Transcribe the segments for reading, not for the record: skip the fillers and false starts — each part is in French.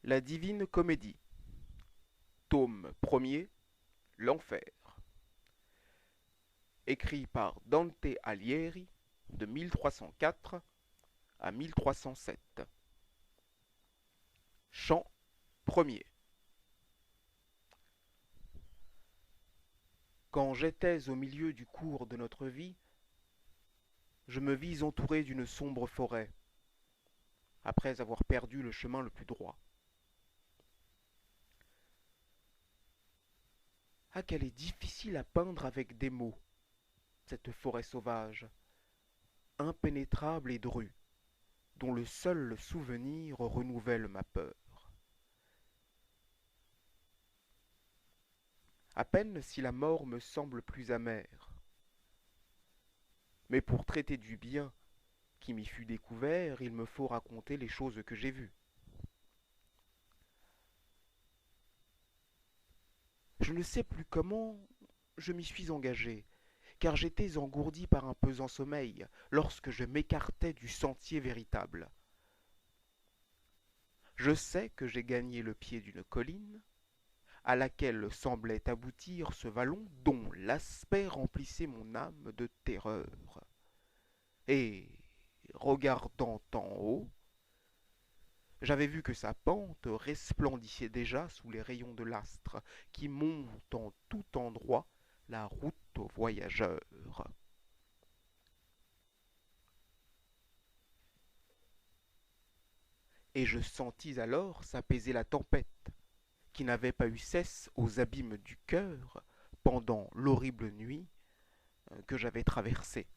La Divine Comédie, tome 1er, L'Enfer, écrit par Dante Alighieri de 1304 à 1307. Chant premier. Quand j'étais au milieu du cours de notre vie, je me vis entouré d'une sombre forêt, après avoir perdu le chemin le plus droit. Ah, qu'elle est difficile à peindre avec des mots, cette forêt sauvage, impénétrable et drue, dont le seul souvenir renouvelle ma peur. À peine si la mort me semble plus amère. Mais pour traiter du bien qui m'y fut découvert, il me faut raconter les choses que j'ai vues. Je ne sais plus comment je m'y suis engagé, car j'étais engourdi par un pesant sommeil lorsque je m'écartais du sentier véritable. Je sais que j'ai gagné le pied d'une colline, à laquelle semblait aboutir ce vallon dont l'aspect remplissait mon âme de terreur. Et, regardant en haut, j'avais vu que sa pente resplendissait déjà sous les rayons de l'astre qui monte en tout endroit la route aux voyageurs. Et je sentis alors s'apaiser la tempête, qui n'avait pas eu cesse aux abîmes du cœur pendant l'horrible nuit que j'avais traversée.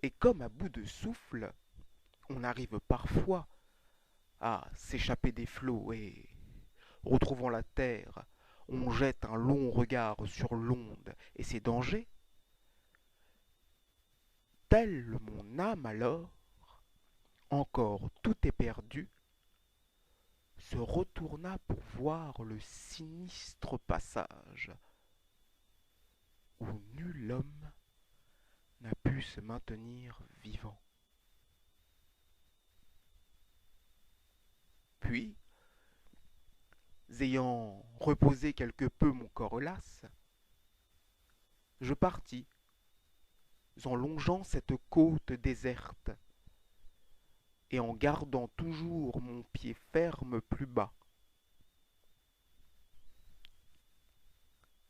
Et comme à bout de souffle, on arrive parfois à s'échapper des flots et, retrouvant la terre, on jette un long regard sur l'onde et ses dangers, telle mon âme alors, encore tout éperdu, se retourna pour voir le sinistre passage où nul homme n'a pu se maintenir vivant. Puis, ayant reposé quelque peu mon corps las, je partis, en longeant cette côte déserte, et en gardant toujours mon pied ferme plus bas.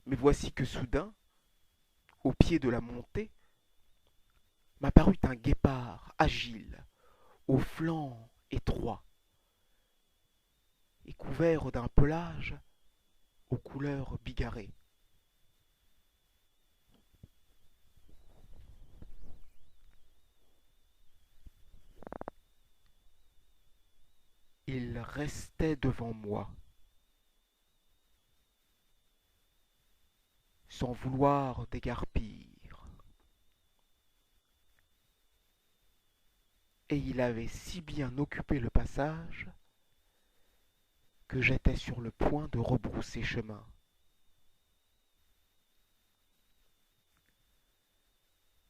Mais voici que soudain, au pied de la montée, m'apparut un guépard agile, aux flancs étroits, et couvert d'un pelage aux couleurs bigarrées. Il restait devant moi, sans vouloir dégarpir, et il avait si bien occupé le passage que j'étais sur le point de rebrousser chemin.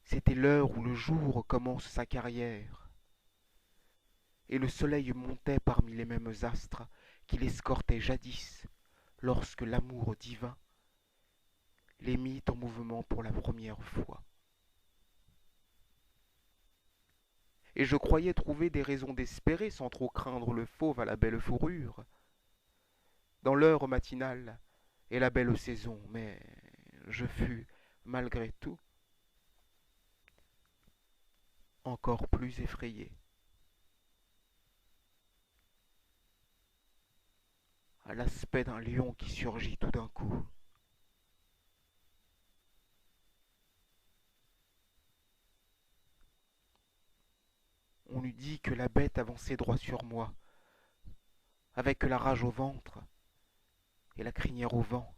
C'était l'heure où le jour commence sa carrière, et le soleil montait parmi les mêmes astres qu'il escortait jadis lorsque l'amour divin les mit en mouvement pour la première fois. Et je croyais trouver des raisons d'espérer sans trop craindre le fauve à la belle fourrure, dans l'heure matinale et la belle saison, mais je fus, malgré tout, encore plus effrayé. À l'aspect d'un lion qui surgit tout d'un coup. On eût dit que la bête avançait droit sur moi, avec la rage au ventre et la crinière au vent,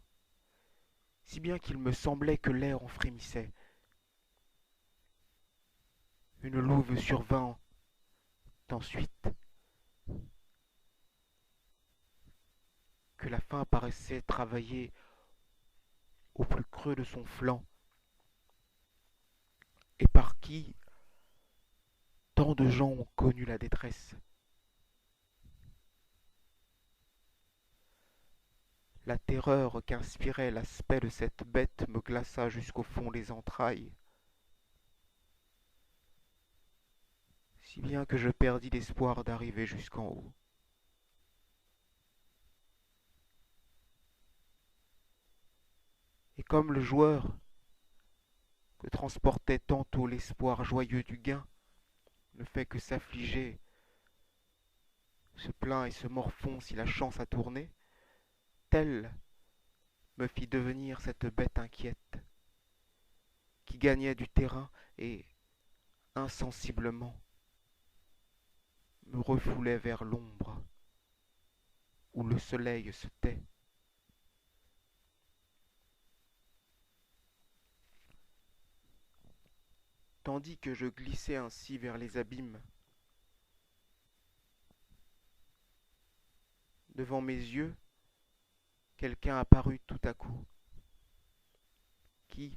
si bien qu'il me semblait que l'air en frémissait. Une louve survint ensuite, que la faim paraissait travailler au plus creux de son flanc, et par qui, Tant de gens ont connu la détresse. La terreur qu'inspirait l'aspect de cette bête me glaça jusqu'au fond des entrailles, si bien que je perdis l'espoir d'arriver jusqu'en haut. Et comme le joueur, que transportait tantôt l'espoir joyeux du gain, ne fait que s'affliger, se plaint et se morfond si la chance a tourné, telle me fit devenir cette bête inquiète, qui gagnait du terrain et, insensiblement, me refoulait vers l'ombre, où le soleil se tait. Tandis que je glissais ainsi vers les abîmes, devant mes yeux, quelqu'un apparut tout à coup, qui,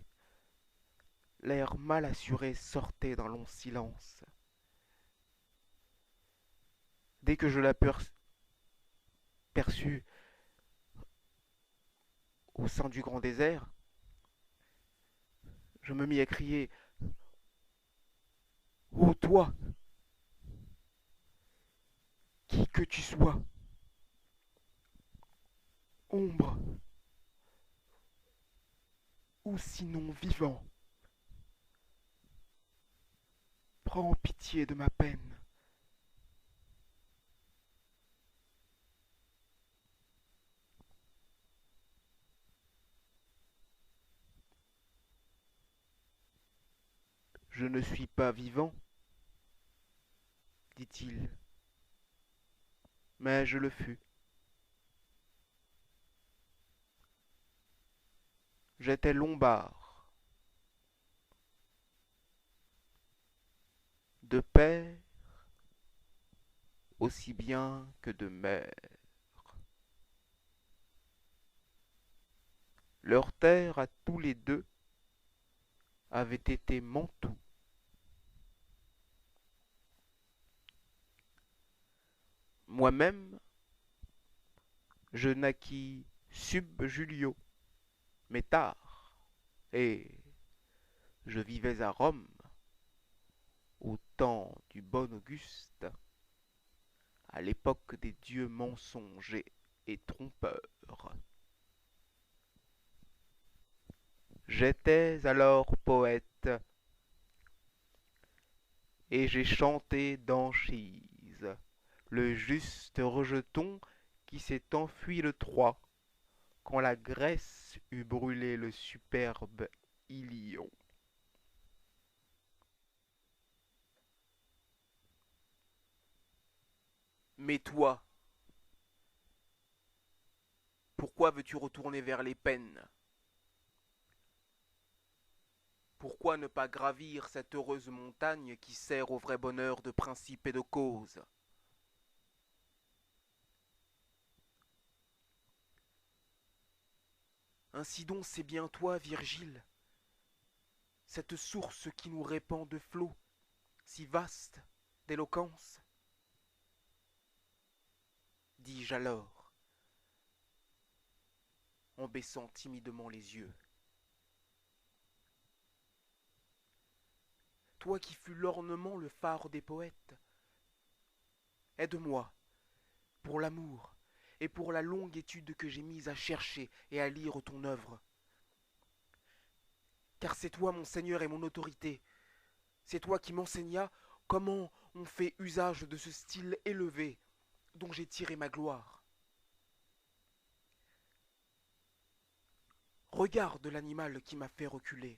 l'air mal assuré, sortait d'un long silence. Dès que je l'aperçus au sein du grand désert, je me mis à crier: Ô toi, qui que tu sois, ombre, ou sinon vivant, prends pitié de ma peine. Je ne suis pas vivant, dit-il, mais je le fus. J'étais Lombard, de père aussi bien que de mère. Leur terre à tous les deux avait été Mantoue. Moi-même, je naquis sub Julio, mais tard, et je vivais à Rome, au temps du bon Auguste, à l'époque des dieux mensongers et trompeurs. J'étais alors poète, et j'ai chanté d'Anchise, le juste rejeton qui s'est enfui de Troie, quand la Grèce eut brûlé le superbe Ilion. Mais toi, pourquoi veux-tu retourner vers les peines? Pourquoi ne pas gravir cette heureuse montagne qui sert au vrai bonheur de principe et de cause? Ainsi donc c'est bien toi, Virgile, cette source qui nous répand de flots, si vaste d'éloquence? Dis-je alors, en baissant timidement les yeux. Toi qui fus l'ornement, le phare des poètes, aide-moi, pour l'amour et pour la longue étude que j'ai mise à chercher et à lire ton œuvre. Car c'est toi mon Seigneur et mon autorité, c'est toi qui m'enseignas comment on fait usage de ce style élevé dont j'ai tiré ma gloire. Regarde l'animal qui m'a fait reculer.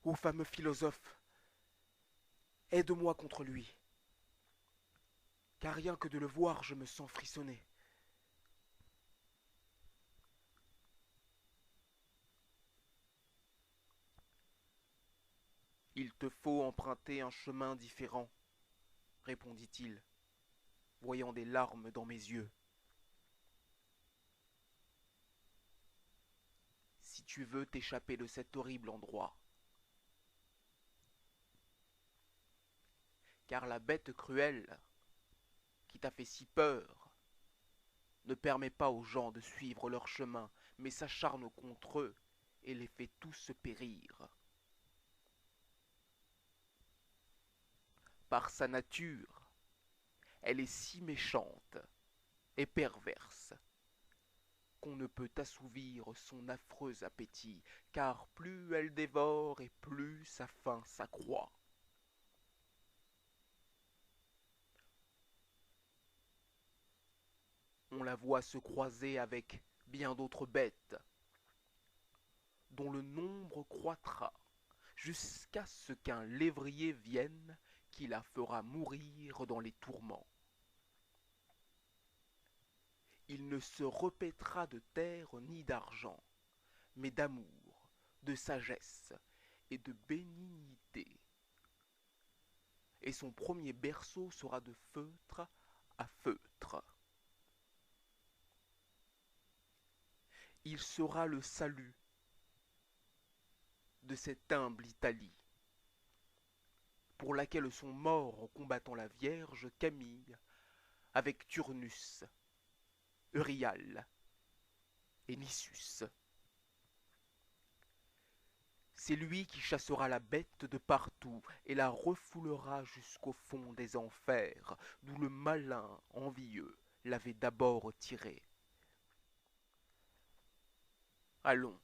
Ô fameux philosophe, aide-moi contre lui, car rien que de le voir je me sens frissonner. Il te faut emprunter un chemin différent, répondit-il, voyant des larmes dans mes yeux. Si tu veux t'échapper de cet horrible endroit. car la bête cruelle, qui t'a fait si peur, ne permet pas aux gens de suivre leur chemin, mais s'acharne contre eux et les fait tous périr. Par sa nature, elle est si méchante et perverse qu'on ne peut assouvir son affreux appétit, car plus elle dévore et plus sa faim s'accroît. On la voit se croiser avec bien d'autres bêtes, dont le nombre croîtra, jusqu'à ce qu'un lévrier vienne qui la fera mourir dans les tourments. Il ne se repaîtra de terre ni d'argent, mais d'amour, de sagesse et de bénignité. Et son premier berceau sera de feutre à feutre. Il sera le salut de cette humble Italie, pour laquelle sont morts en combattant la Vierge Camille avec Turnus, Euryale et Nisus. C'est lui qui chassera la bête de partout et la refoulera jusqu'au fond des enfers, d'où le malin envieux l'avait d'abord tirée. Allons.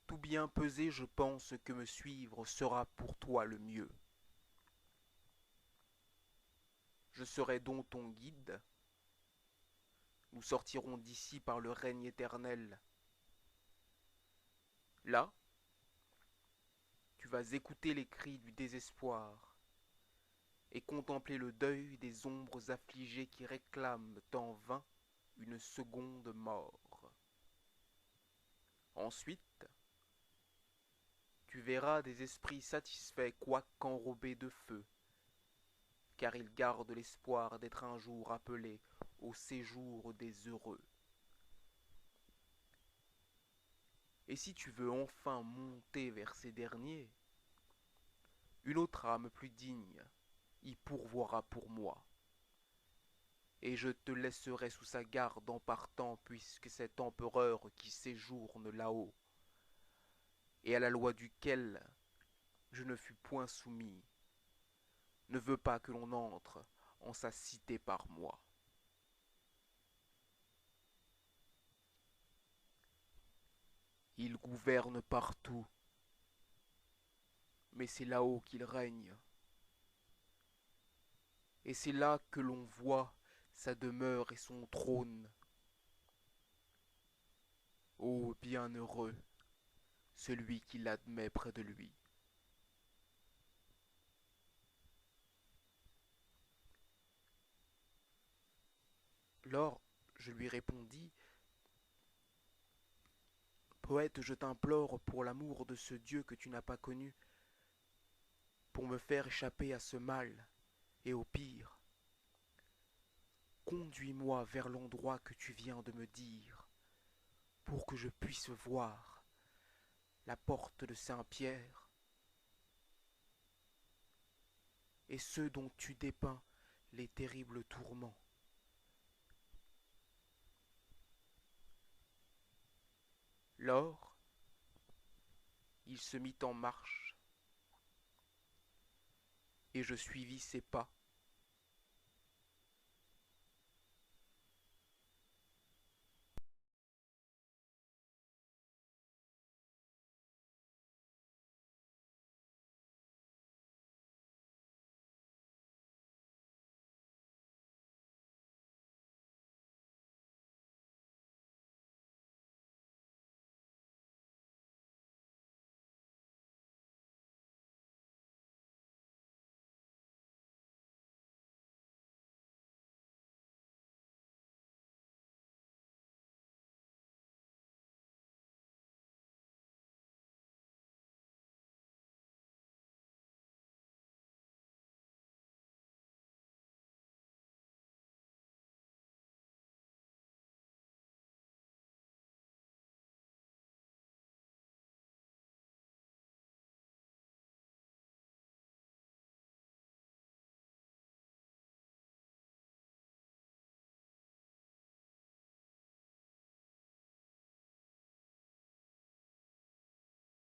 Tout bien pesé, je pense que me suivre sera pour toi le mieux. Je serai donc ton guide. Nous sortirons d'ici par le règne éternel. Là, tu vas écouter les cris du désespoir et contempler le deuil des ombres affligées qui réclament en vain une seconde mort. Ensuite, tu verras des esprits satisfaits quoiqu'enrobés de feu, car ils gardent l'espoir d'être un jour appelés au séjour des heureux. Et si tu veux enfin monter vers ces derniers, une autre âme plus digne y pourvoira pour moi. Et je te laisserai sous sa garde en partant, puisque cet empereur qui séjourne là-haut, et à la loi duquel je ne fus point soumis, ne veut pas que l'on entre en sa cité par moi. Il gouverne partout, mais c'est là-haut qu'il règne. Et c'est là que l'on voit sa demeure et son trône. Ô bienheureux, celui qui l'admet près de lui. Lors, je lui répondis, poète, je t'implore pour l'amour de ce Dieu que tu n'as pas connu, pour me faire échapper à ce mal et au pire. Conduis-moi vers l'endroit que tu viens de me dire, pour que je puisse voir la porte de Saint-Pierre et ceux dont tu dépeins les terribles tourments. Lors, il se mit en marche, et je suivis ses pas,